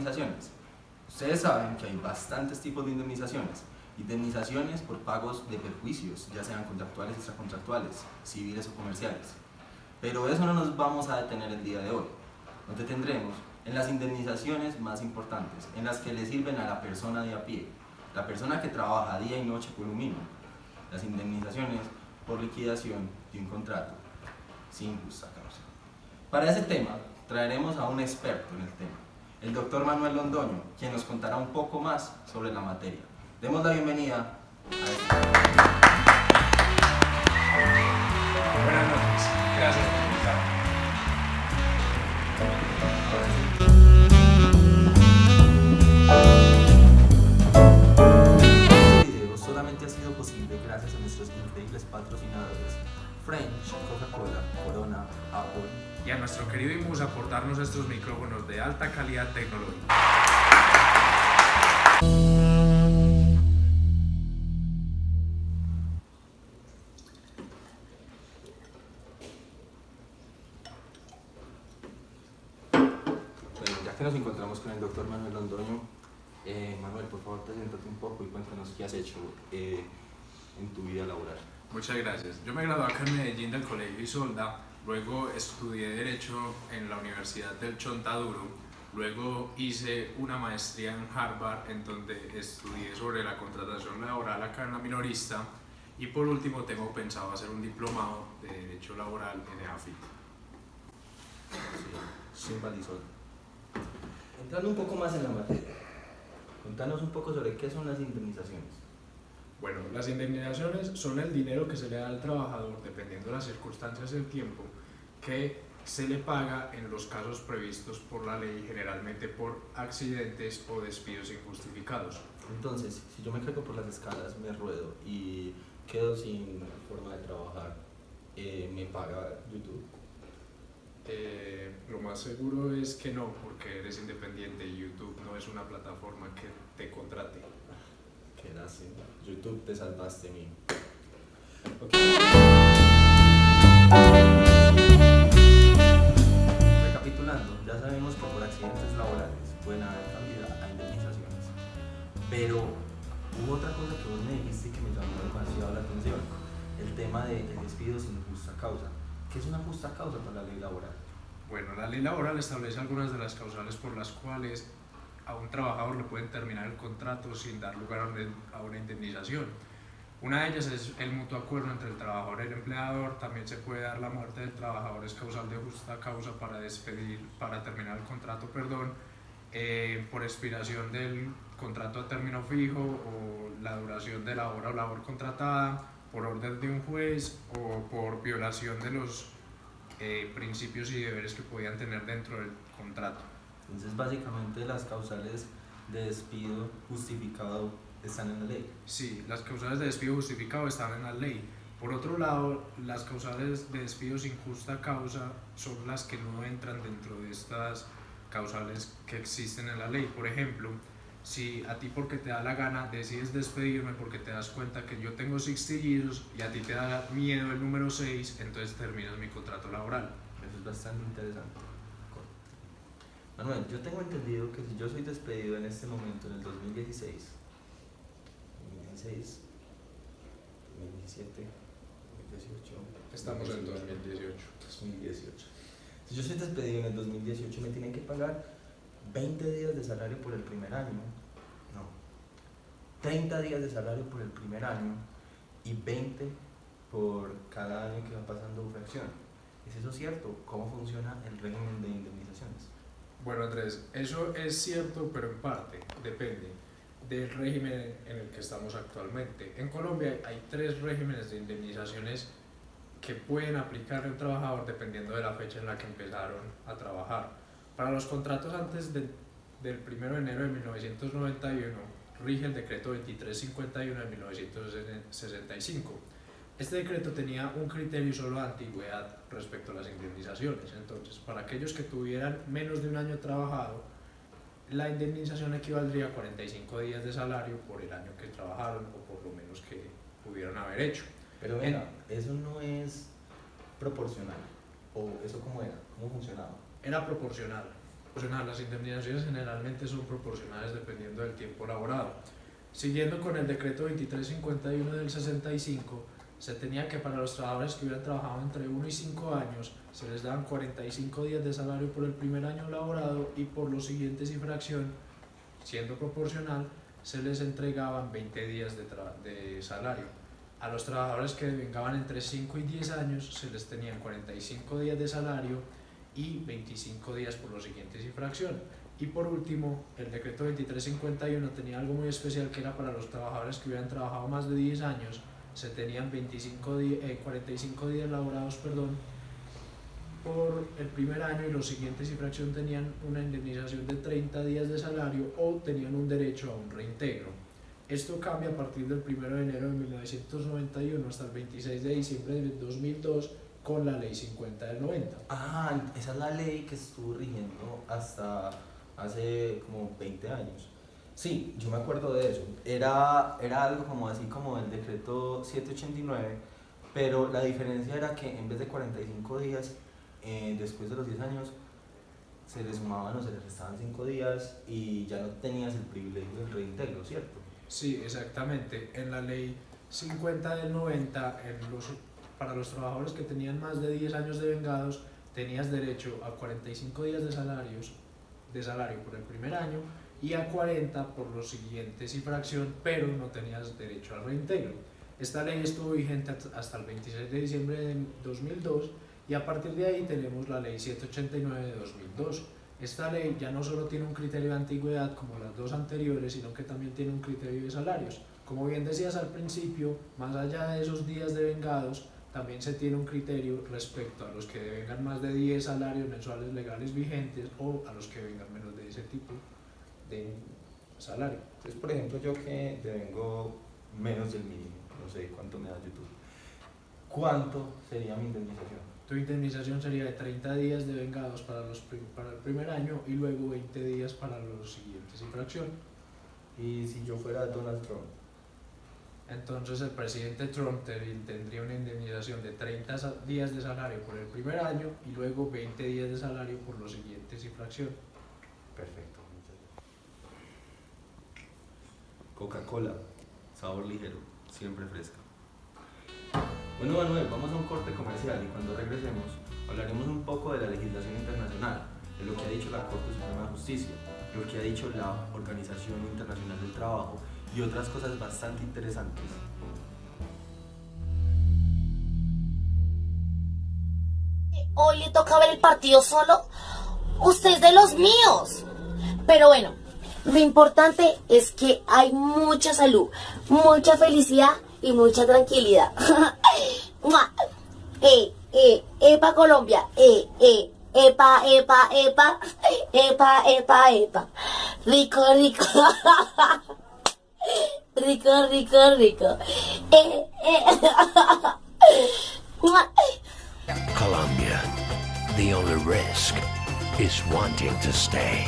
indemnizaciones. Ustedes saben que hay bastantes tipos de indemnizaciones. Indemnizaciones por pagos de perjuicios, ya sean contractuales, extracontractuales, civiles o comerciales. Pero eso no nos vamos a detener el día de hoy. Nos detendremos en las indemnizaciones más importantes, en las que le sirven a la persona de a pie, la persona que trabaja día y noche por un mínimo. Las indemnizaciones por liquidación de un contrato sin justa causa. Para ese tema, traeremos a un experto en el tema, el doctor Manuel Londoño, quien nos contará un poco más sobre la materia. Demos la bienvenida a este. Buenas noches, gracias por invitarme. Este video solamente ha sido posible gracias a nuestros increíbles patrocinadores French, Coca-Cola, Corona, Apple Y a nuestro querido Imusa por darnos estos micrófonos de alta calidad tecnológica. Bueno, ya que nos encontramos con el doctor Manuel Londoño, Manuel, por favor, preséntate un poco y cuéntanos qué has hecho en tu vida laboral. Muchas gracias. Yo me gradué acá en Medellín del Colegio Isolda, luego estudié Derecho en la Universidad del Chontaduro, luego hice una maestría en Harvard en donde estudié sobre la contratación laboral acá en la minorista y por último tengo pensado hacer un diplomado de Derecho Laboral en EAFIT. Sí, sin balizón. Entrando un poco más en la materia, contanos un poco sobre qué son las indemnizaciones. Bueno, las indemnizaciones son el dinero que se le da al trabajador, dependiendo de las circunstancias y el tiempo, que se le paga en los casos previstos por la ley, generalmente por accidentes o despidos injustificados. Entonces, si yo me caigo por las escalas, me ruedo y quedo sin forma de trabajar, ¿me paga YouTube? Lo más seguro es que no, porque eres independiente y YouTube no es una plataforma que te contrate. Qué lástima. YouTube, te salvaste, mío. Ok. Recapitulando, ya sabemos que por accidentes laborales pueden haber cantidad a indemnizaciones. Pero hubo otra cosa que vos me dijiste que me llamó demasiado la atención. El tema del despido sin justa causa. ¿Qué es una justa causa para la ley laboral? Bueno, la ley laboral establece algunas de las causales por las cuales a un trabajador le pueden terminar el contrato sin dar lugar a una indemnización. Una de ellas es el mutuo acuerdo entre el trabajador y el empleador. También se puede dar la muerte del trabajador, es causal de justa causa para terminar el contrato, por expiración del contrato a término fijo o la duración de la hora o labor contratada, por orden de un juez o por violación de los principios y deberes que podían tener dentro del contrato. Entonces, básicamente, las causales de despido justificado están en la ley. Sí, las causales de despido justificado están en la ley. Por otro lado, las causales de despido sin justa causa son las que no entran dentro de estas causales que existen en la ley. Por ejemplo, si a ti porque te da la gana decides despedirme porque te das cuenta que yo tengo 6 trillizos y a ti te da miedo el número 6, entonces terminas mi contrato laboral. Eso es bastante interesante. Manuel, yo tengo entendido que si yo soy despedido en este momento, en el 2016, 2016, 2017, 2018... Estamos en 2018. 2018. Si yo soy despedido en el 2018, me tienen que pagar 20 días de salario por el primer año, no, 30 días de salario por el primer año y 20 por cada año que va pasando fracción. ¿Es eso cierto? ¿Cómo funciona el régimen de indemnizaciones? Bueno, Andrés, eso es cierto, pero en parte depende del régimen en el que estamos actualmente. En Colombia hay 3 regímenes de indemnizaciones que pueden aplicar a un trabajador dependiendo de la fecha en la que empezaron a trabajar. Para los contratos antes del 1 de enero de 1991 rige el decreto 2351 de 1965. Este decreto tenía un criterio solo de antigüedad respecto a las indemnizaciones. Entonces, para aquellos que tuvieran menos de un año trabajado, la indemnización equivaldría a 45 días de salario por el año que trabajaron o por lo menos que pudieron haber hecho. Pero venga, eso no es proporcional. ¿O eso cómo era? ¿Cómo funcionaba? Era proporcional. Las indemnizaciones generalmente son proporcionales dependiendo del tiempo laborado. Siguiendo con el decreto 2351 del 65, se tenía que para los trabajadores que hubieran trabajado entre 1 y 5 años se les daban 45 días de salario por el primer año laborado y por los siguientes infracción, siendo proporcional, se les entregaban 20 días de salario. A los trabajadores que devengaban entre 5 y 10 años se les tenían 45 días de salario y 25 días por los siguientes infracciones. Y por último, el decreto 2351 tenía algo muy especial que era para los trabajadores que hubieran trabajado más de 10 años, se tenían 45 días laborados por el primer año y los siguientes infracciones tenían una indemnización de 30 días de salario o tenían un derecho a un reintegro. Esto cambia a partir del 1 de enero de 1991 hasta el 26 de diciembre de 2002 con la ley 50 del 90. Ah, esa es la ley que estuvo rigiendo hasta hace como 20 años. Sí, yo me acuerdo de eso. Era algo como así como el decreto 789, pero la diferencia era que en vez de 45 días, después de los 10 años, se le sumaban o se le restaban 5 días y ya no tenías el privilegio del reintegro, ¿cierto? Sí, exactamente. En la ley 50 del 90, para los trabajadores que tenían más de 10 años de vengados, tenías derecho a 45 días de salario por el primer año y a 40 por los siguientes infracción, pero no tenías derecho al reintegro. Esta ley estuvo vigente hasta el 26 de diciembre de 2002 y a partir de ahí tenemos la ley 789 de 2002. Esta ley ya no solo tiene un criterio de antigüedad como las dos anteriores, sino que también tiene un criterio de salarios. Como bien decías al principio, más allá de esos días de vengados, también se tiene un criterio respecto a los que devengan más de 10 salarios mensuales legales vigentes o a los que devengan menos de ese tipo de salario. Entonces, por ejemplo, yo que devengo menos del mínimo, no sé cuánto me da YouTube, ¿cuánto sería mi indemnización? Tu indemnización sería de 30 días de vengados para el primer año y luego 20 días para los siguientes infracciones. ¿Y si yo fuera Donald Trump? Entonces el presidente Trump tendría una indemnización de 30 días de salario por el primer año y luego 20 días de salario por los siguientes infracciones. Perfecto, muchas gracias. Coca-Cola, sabor ligero, siempre fresca. Bueno, Manuel, vamos a un corte comercial y cuando regresemos hablaremos un poco de la legislación internacional, de lo que ha dicho la Corte Suprema de Justicia, lo que ha dicho la Organización Internacional del Trabajo y otras cosas bastante interesantes. Hoy le toca ver el partido solo. Usted es de los míos. Pero bueno, lo importante es que hay mucha salud, mucha felicidad y mucha tranquilidad. ¡Mua! Epa Colombia, epa, epa, epa, epa, epa, epa. Rico, rico. Rico, rico, rico. ¡Mua! Colombia. The only risk is wanting to stay.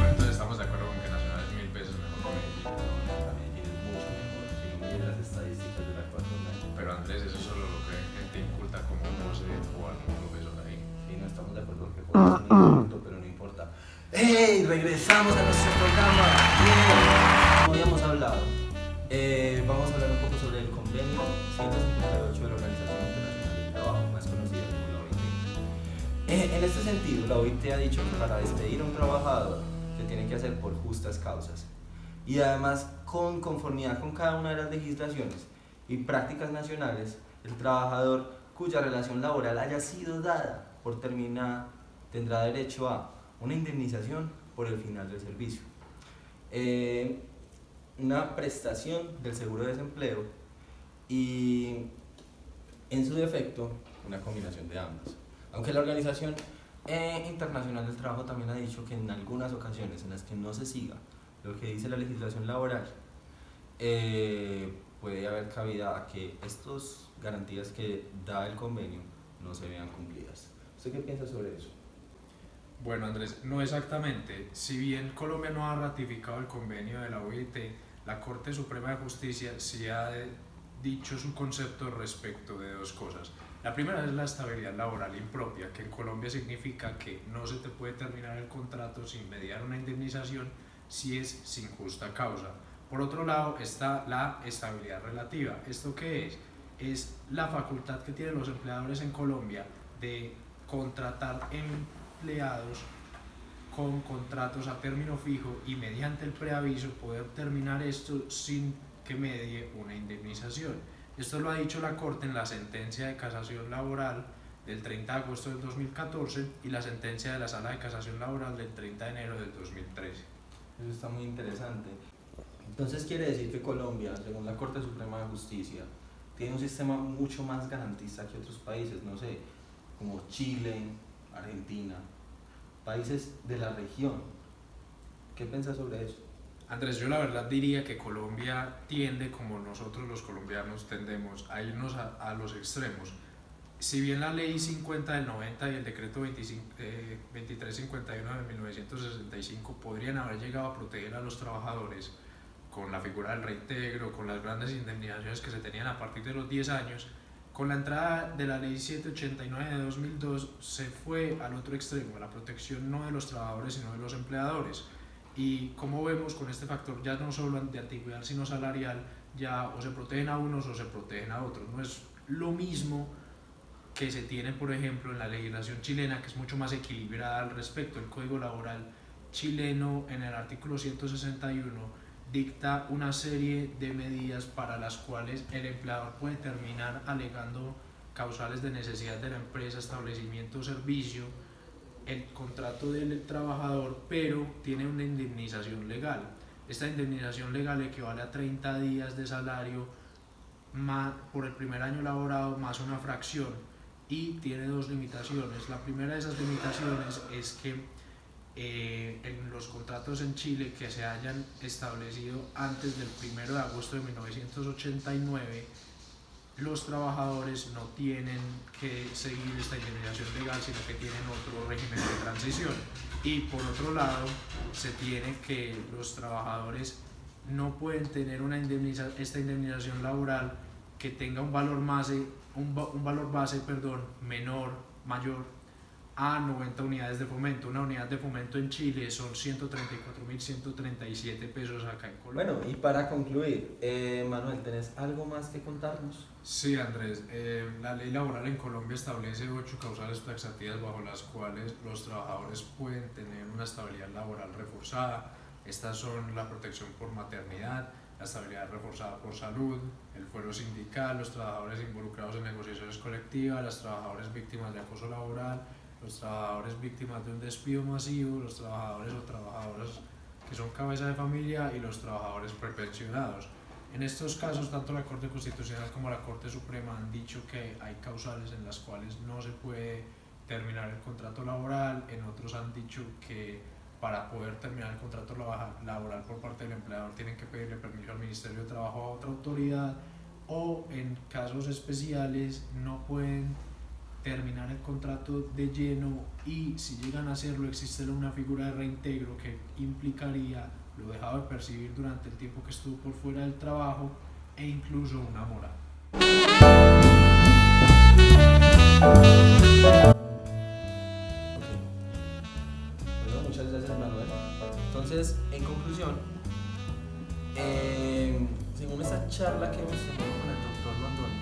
Entonces estamos de acuerdo con que Nacional es 1000 veces mejor que Medellín. Medellín es mucho mejor, si no miren las estadísticas de la cuarta. Pero Andrés, eso solo lo cree gente inculta como José o algún profesor ahí. Sí, no estamos de acuerdo que juegas en un punto, pero no importa. ¡Hey! Regresamos a nuestro programa. Bien. Como habíamos hablado, vamos a hablar un poco sobre el convenio 158 de la Organización Internacional del Trabajo, más conocida como la OIT. En este sentido, la OIT ha dicho que para despedir a un trabajador se tiene que hacer por justas causas y además con conformidad con cada una de las legislaciones y prácticas nacionales. El trabajador cuya relación laboral haya sido dada por terminada tendrá derecho a una indemnización por el final del servicio, una prestación del seguro de desempleo y, en su defecto, una combinación de ambas. Aunque la Organización Internacional del Trabajo también ha dicho que en algunas ocasiones en las que no se siga lo que dice la legislación laboral, puede haber cabida a que estas garantías que da el convenio no se vean cumplidas. ¿Usted qué piensa sobre eso? Bueno, Andrés, no exactamente. Si bien Colombia no ha ratificado el convenio de la OIT, la Corte Suprema de Justicia sí ha dicho su concepto respecto de dos cosas. La primera es la estabilidad laboral impropia, que en Colombia significa que no se te puede terminar el contrato sin mediar una indemnización si es sin justa causa. Por otro lado está la estabilidad relativa. ¿Esto qué es? Es la facultad que tienen los empleadores en Colombia de contratar empleados con contratos a término fijo y mediante el preaviso poder terminar esto sin que medie una indemnización. Esto lo ha dicho la Corte en la sentencia de casación laboral del 30 de agosto del 2014 y la sentencia de la Sala de Casación Laboral del 30 de enero del 2013. Eso está muy interesante. Entonces quiere decir que Colombia, según la Corte Suprema de Justicia, tiene un sistema mucho más garantista que otros países, no sé, como Chile, Argentina, países de la región. ¿Qué piensas sobre eso? Andrés, yo la verdad diría que Colombia tiende, como nosotros los colombianos tendemos, a irnos a los extremos. Si bien la ley 50 del 90 y el decreto 2351 de 1965 podrían haber llegado a proteger a los trabajadores con la figura del reintegro, con las grandes indemnizaciones que se tenían a partir de los 10 años, con la entrada de la ley 789 de 2002 se fue al otro extremo, a la protección no de los trabajadores sino de los empleadores. Y como vemos con este factor ya no solo de antigüedad sino salarial, ya o se protegen a unos o se protegen a otros. No es lo mismo que se tiene por ejemplo en la legislación chilena, que es mucho más equilibrada al respecto. El Código Laboral chileno en el artículo 161 dicta una serie de medidas para las cuales el empleador puede terminar alegando causales de necesidad de la empresa, establecimiento o servicio, el contrato del trabajador, pero tiene una indemnización legal. Esta indemnización legal equivale a 30 días de salario por el primer año laborado más una fracción y tiene dos limitaciones. La primera de esas limitaciones es que en los contratos en Chile que se hayan establecido antes del 1 de agosto de 1989, los trabajadores no tienen que seguir esta indemnización legal, sino que tienen otro régimen de transición. Y por otro lado, se tiene que los trabajadores no pueden tener esta indemnización laboral que tenga un valor base mayor a 90 unidades de fomento. Una unidad de fomento en Chile son 134.137 pesos acá en Colombia. Bueno, y para concluir, Manuel, ¿tenés algo más que contarnos? Sí, Andrés, la ley laboral en Colombia establece 8 causales taxativas bajo las cuales los trabajadores pueden tener una estabilidad laboral reforzada. Estas son la protección por maternidad, la estabilidad reforzada por salud, el fuero sindical, los trabajadores involucrados en negociaciones colectivas, las trabajadoras víctimas de acoso laboral, los trabajadores víctimas de un despido masivo, los trabajadores o trabajadoras que son cabeza de familia y los trabajadores prepensionados. En estos casos, tanto la Corte Constitucional como la Corte Suprema han dicho que hay causales en las cuales no se puede terminar el contrato laboral, en otros han dicho que para poder terminar el contrato laboral por parte del empleador tienen que pedirle permiso al Ministerio de Trabajo o a otra autoridad, o en casos especiales no pueden terminar el contrato de lleno y si llegan a hacerlo existe una figura de reintegro que implicaría lo dejado de percibir durante el tiempo que estuvo por fuera del trabajo e incluso una mora. Bueno, muchas gracias, Manuel. Entonces, en conclusión, según esta charla que hemos tenido con el doctor Londoño,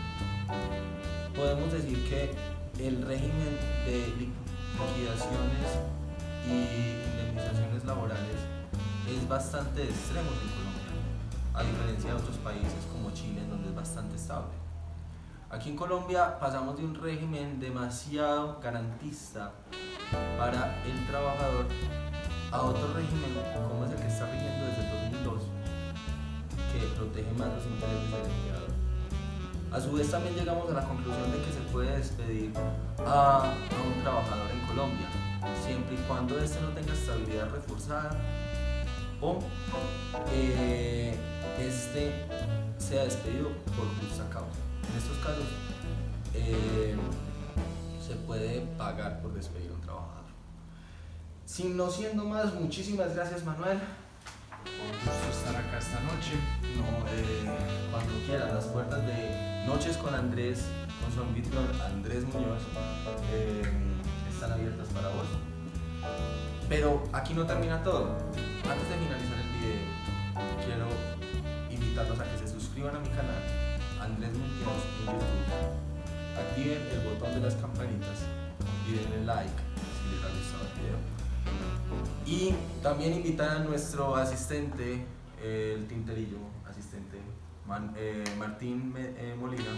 podemos decir que el régimen de liquidaciones y indemnizaciones laborales es bastante extremo en Colombia, a diferencia de otros países como Chile, en donde es bastante estable. Aquí en Colombia pasamos de un régimen demasiado garantista para el trabajador a otro régimen como es el que está rigiendo desde el 2002, que protege más los intereses del empleador. A su vez también llegamos a la conclusión de que se puede despedir a un trabajador en Colombia, siempre y cuando éste no tenga estabilidad reforzada o este sea despedido por justa causa. En estos casos se puede pagar por despedir a un trabajador. Sin no siendo más, muchísimas gracias, Manuel. Un gusto estar acá esta noche. No, cuando quieras, las puertas de Noches con Andrés, con su anfitrión Andrés Muñoz, están abiertas para vos. Pero aquí no termina todo. Antes de finalizar el video, quiero invitarlos a que se suscriban a mi canal, Andrés Muñoz en YouTube. Activen el botón de las campanitas y denle like si les ha gustado el video. Y también invitar a nuestro asistente, el tinterillo, asistente Martín Molina,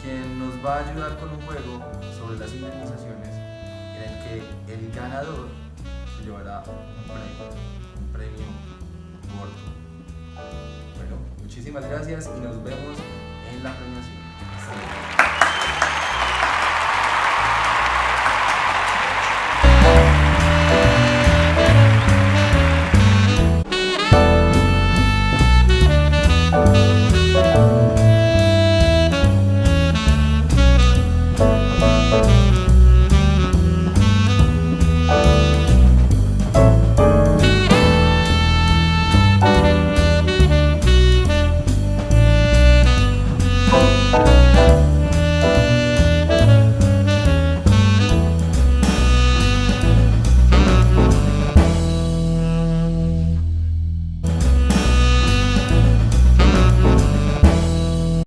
quien nos va a ayudar con un juego sobre las indemnizaciones en el que el ganador se llevará un premio gordo. Bueno, muchísimas gracias y nos vemos en la premiación.